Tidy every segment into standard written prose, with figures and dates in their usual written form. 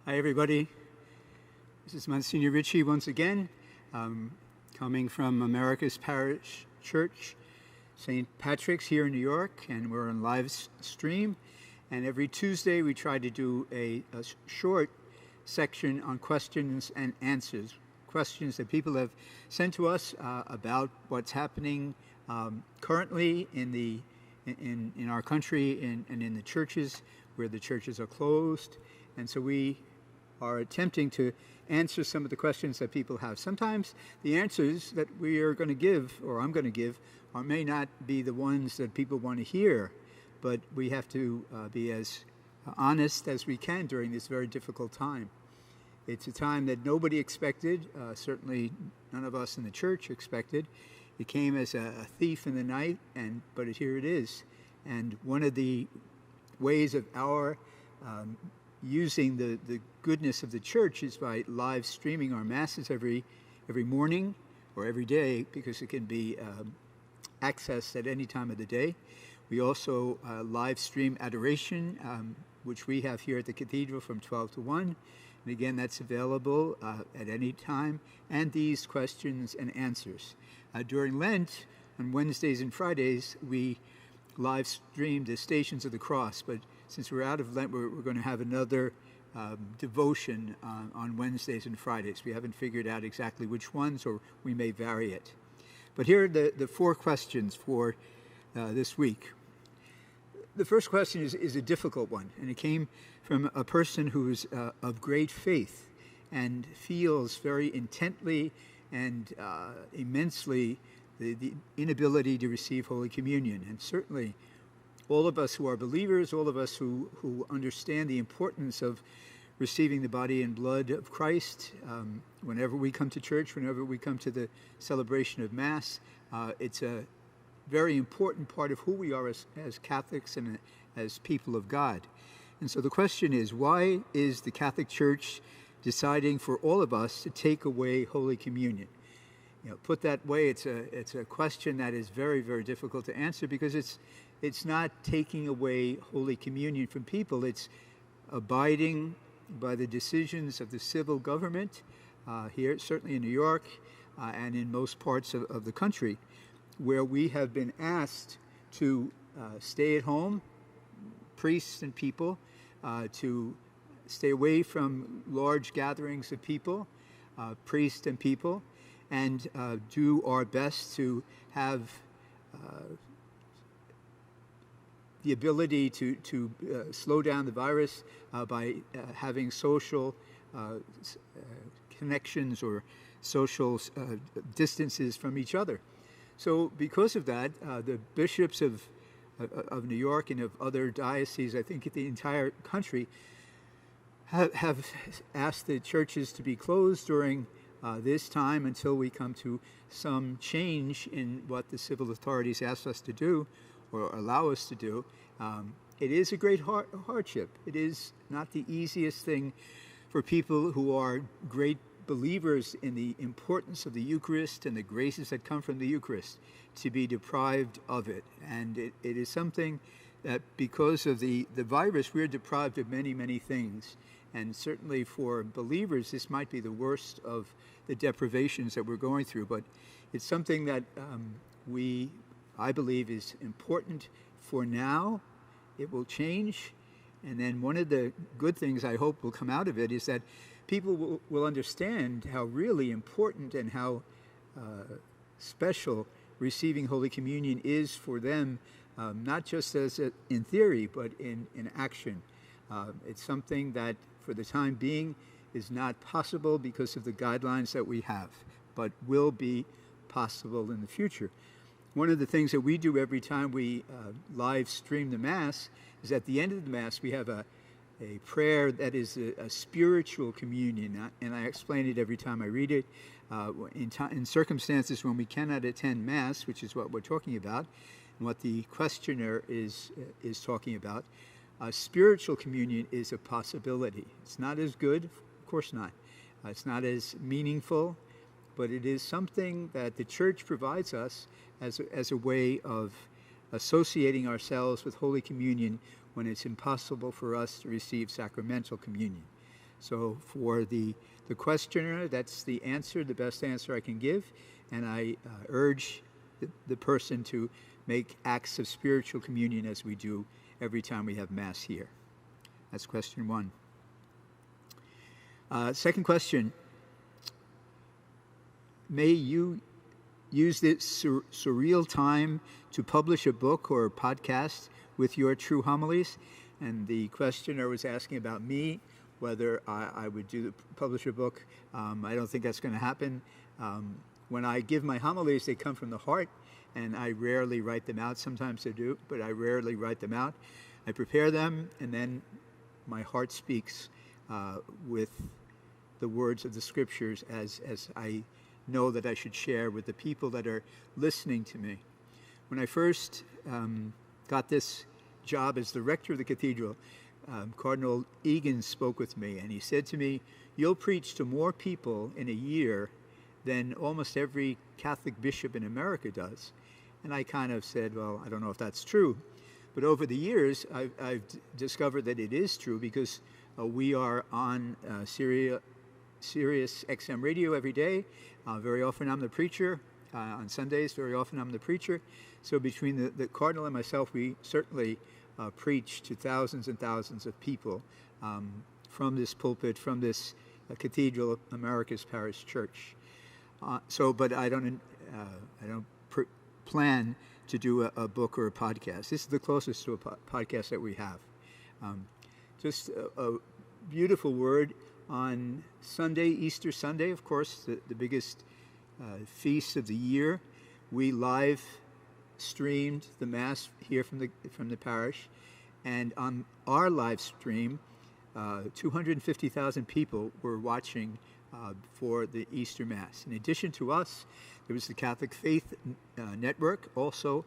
Hi, everybody. This is Msgr Ritchie once again, coming from America's Parish Church, St. Patrick's here in New York, and we're on live stream. And every Tuesday we try to do a short section on questions and answers, questions that people have sent to us about what's happening currently in our country and in the churches where the churches are closed. And so we are attempting to answer some of the questions that people have. Sometimes the answers that we are going to give, or I'm going to give, may not be the ones that people want to hear, but we have to be as honest as we can during this very difficult time. It's a time that nobody expected, certainly none of us in the church expected. It came as a thief in the night, but here it is. And one of the ways of our using the goodness of the church is by live streaming our masses every morning or every day, because it can be accessed at any time of the day. We also live stream adoration, which we have here at the Cathedral from 12 to 1. And again, that's available at any time. And these questions and answers. During Lent, on Wednesdays and Fridays, we live stream the Stations of the Cross, but since we're out of Lent, we're going to have another devotion on Wednesdays and Fridays. We haven't figured out exactly which ones, or we may vary it. But here are the four questions for this week. The first question is a difficult one, and it came from a person who is of great faith and feels very intently and immensely the inability to receive Holy Communion. And certainly all of us who are believers, all of us who understand the importance of receiving the body and blood of Christ, whenever we come to church, whenever we come to the celebration of Mass, it's a very important part of who we are as Catholics and as people of God. And so the question is, why is the Catholic Church deciding for all of us to take away Holy Communion? Put that way, it's a question that is very, very difficult to answer, because it's not taking away Holy Communion from people. It's abiding by the decisions of the civil government here, certainly in New York, and in most parts of the country, where we have been asked to stay at home, priests and people, to stay away from large gatherings of people, priests and people, and do our best to have the ability to slow down the virus by having social connections or social distances from each other. So because of that, the bishops of New York and of other dioceses, I think the entire country, have asked the churches to be closed during this time until we come to some change in what the civil authorities ask us to do or allow us to do. It is a great hardship. It is not the easiest thing for people who are great believers in the importance of the Eucharist and the graces that come from the Eucharist to be deprived of it. And it is something that, because of the virus, we're deprived of many, many things. And certainly for believers, this might be the worst of the deprivations that we're going through. But it's something that I believe is important for now. It will change. And then one of the good things I hope will come out of it is that people will understand how really important and how special receiving Holy Communion is for them, not just in theory, but in action. It's something that, for the time being, is not possible because of the guidelines that we have, but will be possible in the future. One of the things that we do every time we live stream the Mass is, at the end of the Mass, we have a prayer that is a spiritual communion, and I explain it every time I read it. In circumstances when we cannot attend Mass, which is what we're talking about, and what the questioner is talking about, spiritual communion is a possibility. It's not as good, of course not. It's not as meaningful, but it is something that the Church provides us as a way of associating ourselves with Holy Communion when it's impossible for us to receive sacramental communion. So for the questioner, that's the answer, the best answer I can give, and I urge the person to make acts of spiritual communion as we do every time we have Mass here. That's question one. Second question, may you use this surreal time to publish a book or a podcast with your true homilies? And the questioner was asking about me, whether I would publish a book. I don't think that's going to happen. When I give my homilies, they come from the heart, and I rarely write them out. Sometimes I do, but I rarely write them out. I prepare them, and then my heart speaks with the words of the Scriptures as I know that I should share with the people that are listening to me. When I first got this job as the rector of the cathedral, Cardinal Egan spoke with me, and he said to me, "You'll preach to more people in a year than almost every Catholic bishop in America does." And I kind of said, well, I don't know if that's true. But over the years, I've discovered that it is true, because we are on Sirius XM radio every day. Very often I'm the preacher. On Sundays, very often I'm the preacher. So between the Cardinal and myself, we certainly preach to thousands and thousands of people from this pulpit, from this Cathedral of America's Parish Church. But I don't plan to do a book or a podcast. This is the closest to a podcast that we have. Just a beautiful word on Sunday, Easter Sunday, of course, the biggest feast of the year. We live streamed the Mass here from the parish, and on our live stream, 250,000 people were watching for the Easter Mass. In addition to us, there was the Catholic Faith Network also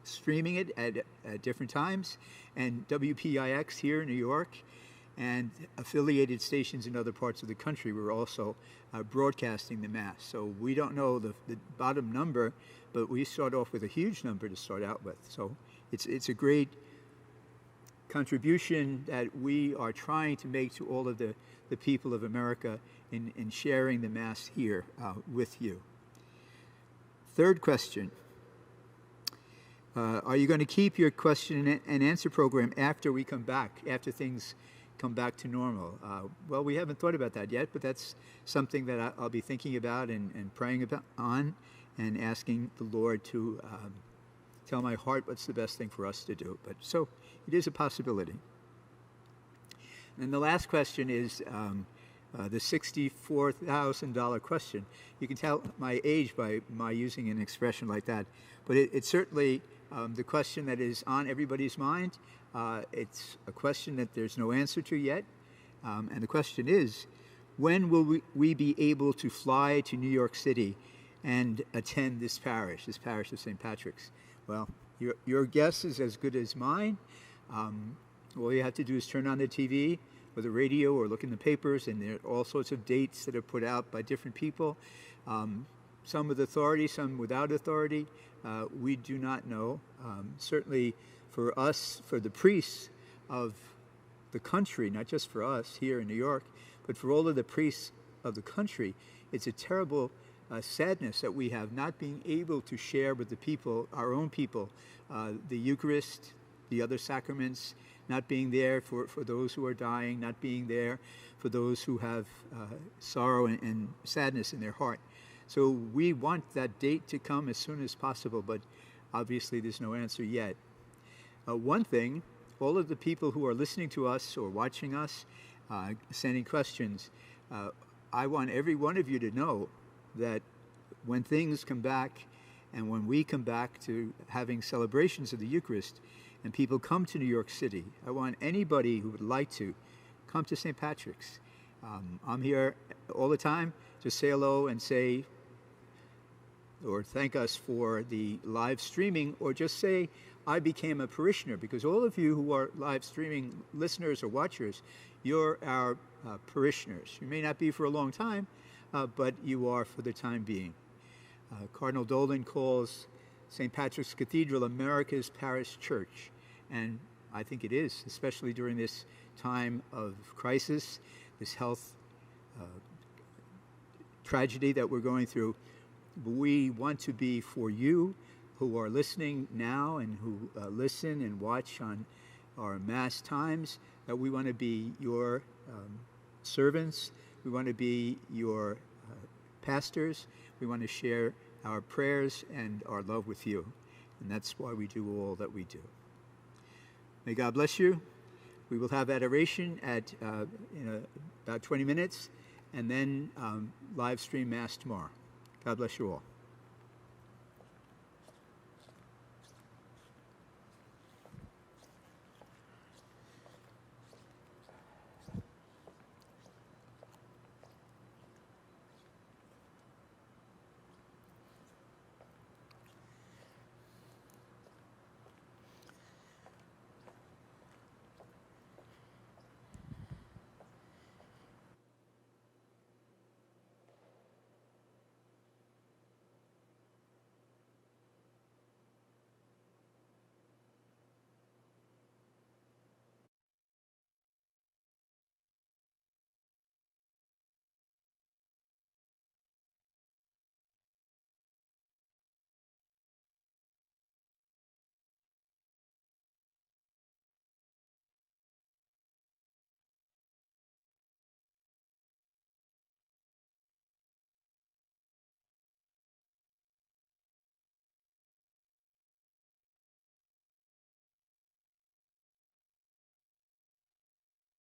streaming it at different times, and WPIX here in New York, and affiliated stations in other parts of the country were also broadcasting the Mass. So we don't know the bottom number, but we start off with a huge number to start out with. So it's a great contribution that we are trying to make to all of the people of America in sharing the Mass here with you. Third question. Are you going to keep your question and answer program after we come back, after things come back to normal? Well, we haven't thought about that yet, but that's something that I'll be thinking about and praying on, and asking the Lord to tell my heart what's the best thing for us to do. But so it is a possibility. And the last question is the $64,000 question. You can tell my age by my using an expression like that, but it's certainly the question that is on everybody's mind. It's a question that there's no answer to yet, and the question is, when will we be able to fly to New York City and attend this parish of St. Patrick's? Well, your guess is as good as mine. All you have to do is turn on the TV or the radio or look in the papers, and there are all sorts of dates that are put out by different people, some with authority, some without authority. We do not know. Certainly for us, for the priests of the country, not just for us here in New York, but for all of the priests of the country, it's a terrible sadness that we have not being able to share with the people, our own people, the Eucharist, the other sacraments, not being there for those who are dying, not being there for those who have sorrow and sadness in their heart. So we want that date to come as soon as possible, but obviously there's no answer yet. One thing, all of the people who are listening to us or watching us, sending questions, I want every one of you to know that when things come back and when we come back to having celebrations of the Eucharist and people come to New York City, I want anybody who would like to come to St. Patrick's. I'm here all the time. Just say hello and say, or thank us for the live streaming, or just say, I became a parishioner, because all of you who are live streaming listeners or watchers, you're our parishioners. You may not be for a long time, but you are for the time being. Cardinal Dolan calls St. Patrick's Cathedral America's Parish Church, and I think it is, especially during this time of crisis, this health tragedy that we're going through. We want to be for you who are listening now and who listen and watch on our Mass times, that we want to be your servants. We want to be your pastors. We want to share our prayers and our love with you. And that's why we do all that we do. May God bless you. We will have adoration at in about 20 minutes, and then live stream Mass tomorrow. God bless you all.